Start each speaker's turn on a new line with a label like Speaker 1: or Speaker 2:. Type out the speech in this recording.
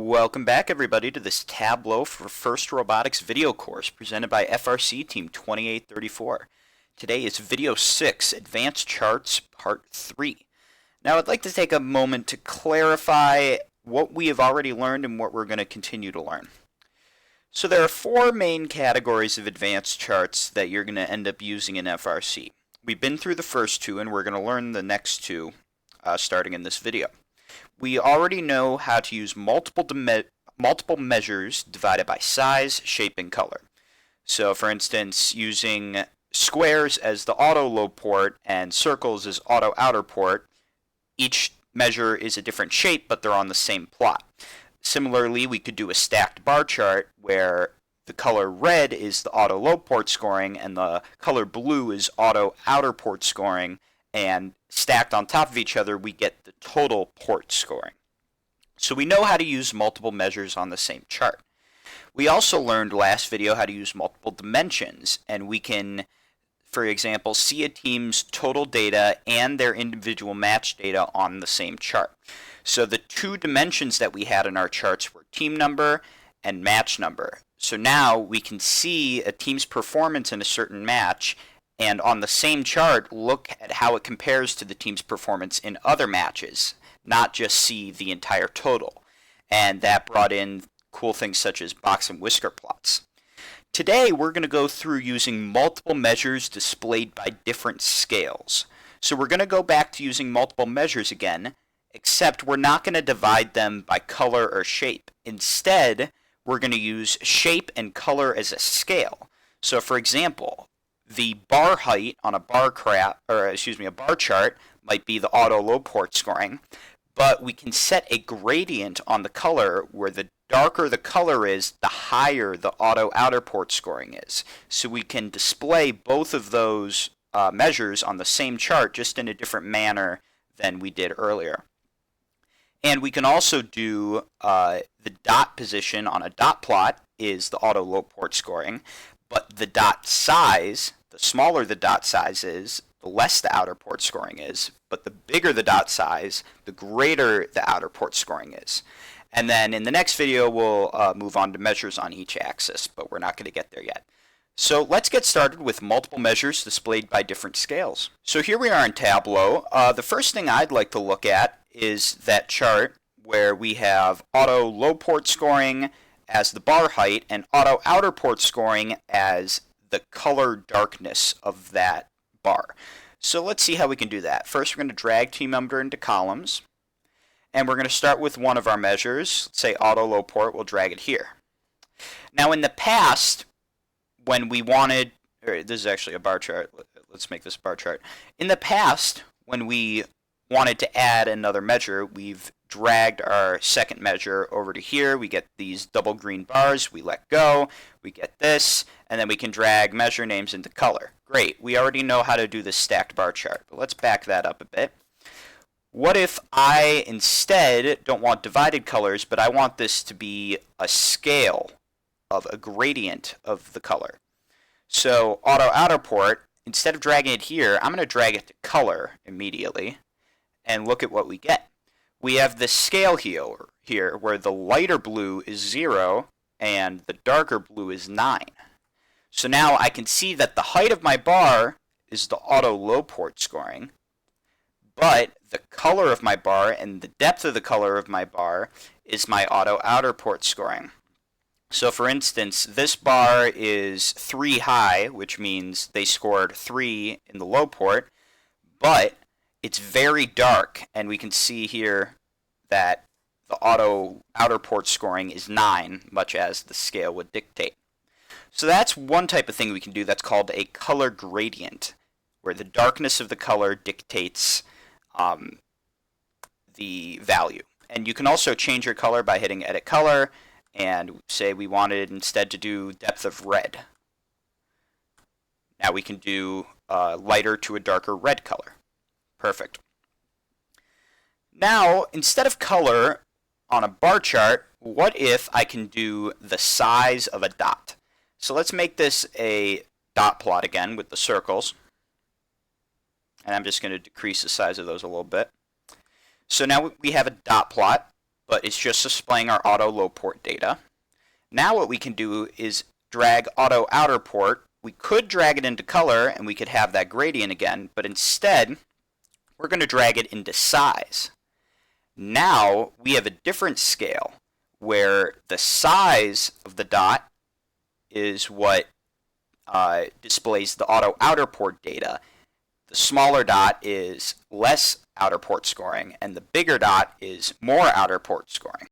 Speaker 1: Welcome back everybody to this Tableau for FIRST Robotics video course presented by FRC Team 2834. Today is video 6, Advanced Charts Part 3. Now I'd like to take a moment to clarify what we have already learned and what we're going to continue to learn. So there are four main categories of advanced charts that you're going to end up using in FRC. We've been through the first two and we're going to learn the next two starting in this video. We already know how to use multiple measures divided by size, shape, and color. So for instance, using squares as the auto low port and circles as auto outer port, each measure is a different shape, but they're on the same plot. Similarly, we could do a stacked bar chart where the color red is the auto low port scoring and the color blue is auto outer port scoring, and stacked on top of each other we get the total port scoring. So we know how to use multiple measures on the same chart. We also learned last video how to use multiple dimensions, and we can, for example, see a team's total data and their individual match data on the same chart. So the two dimensions that we had in our charts were team number and match number. So now we can see a team's performance in a certain match and on the same chart look at how it compares to the team's performance in other matches, not just see the entire total. And that brought in cool things such as box and whisker plots. Today we're going to go through using multiple measures displayed by different scales. So we're going to go back to using multiple measures again, except we're not going to divide them by color or shape. Instead, we're going to use shape and color as a scale. So for example, the bar height on a bar chart might be the auto low port scoring, but we can set a gradient on the color where the darker the color is, the higher the auto outer port scoring is. So we can display both of those measures on the same chart just in a different manner than we did earlier. And we can also do the dot position on a dot plot is the auto low port scoring, but the dot size, the smaller the dot size is, the less the outer port scoring is, but the bigger the dot size, the greater the outer port scoring is. And then in the next video we'll move on to measures on each axis, but we're not going to get there yet. So let's get started with multiple measures displayed by different scales. So here we are in Tableau. The first thing I'd like to look at is that chart where we have auto low port scoring as the bar height and auto outer port scoring as the color darkness of that bar. So let's see how we can do that. First we're going to drag team number into columns, and we're going to start with one of our measures. Let's say auto low port, we'll drag it here. Now in the past, when we wanted, this is actually a bar chart, let's make this a bar chart. In the past, when we wanted to add another measure, we've dragged our second measure over to here. We get these double green bars, we let go, we get this, and then we can drag measure names into color. Great, we already know how to do this stacked bar chart, but let's back that up a bit. What if I instead don't want divided colors, but I want this to be a scale of a gradient of the color? So auto outer port, instead of dragging it here, I'm going to drag it to color immediately, and look at what we get. We have this scale here where the lighter blue is 0 and the darker blue is 9. So now I can see that the height of my bar is the auto low port scoring, but the color of my bar and the depth of the color of my bar is my auto outer port scoring. So for instance, this bar is 3 high, which means they scored 3 in the low port, but it's very dark, and we can see here that the auto outer port scoring is 9, much as the scale would dictate. So that's one type of thing we can do that's called a color gradient, where the darkness of the color dictates the value. And you can also change your color by hitting Edit Color, and say we wanted instead to do depth of red. Now we can do lighter to a darker red color. Perfect. Now, instead of color on a bar chart, what if I can do the size of a dot? So let's make this a dot plot again with the circles. And I'm just going to decrease the size of those a little bit. So now we have a dot plot. but it's just displaying our auto low port data. Now what we can do is drag auto outer port. We could drag it into color and we could have that gradient again, but instead we're going to drag it into size. Now we have a different scale where the size of the dot is what displays the auto outer port data. The smaller dot is less outer port scoring, and the bigger dot is more outer port scoring.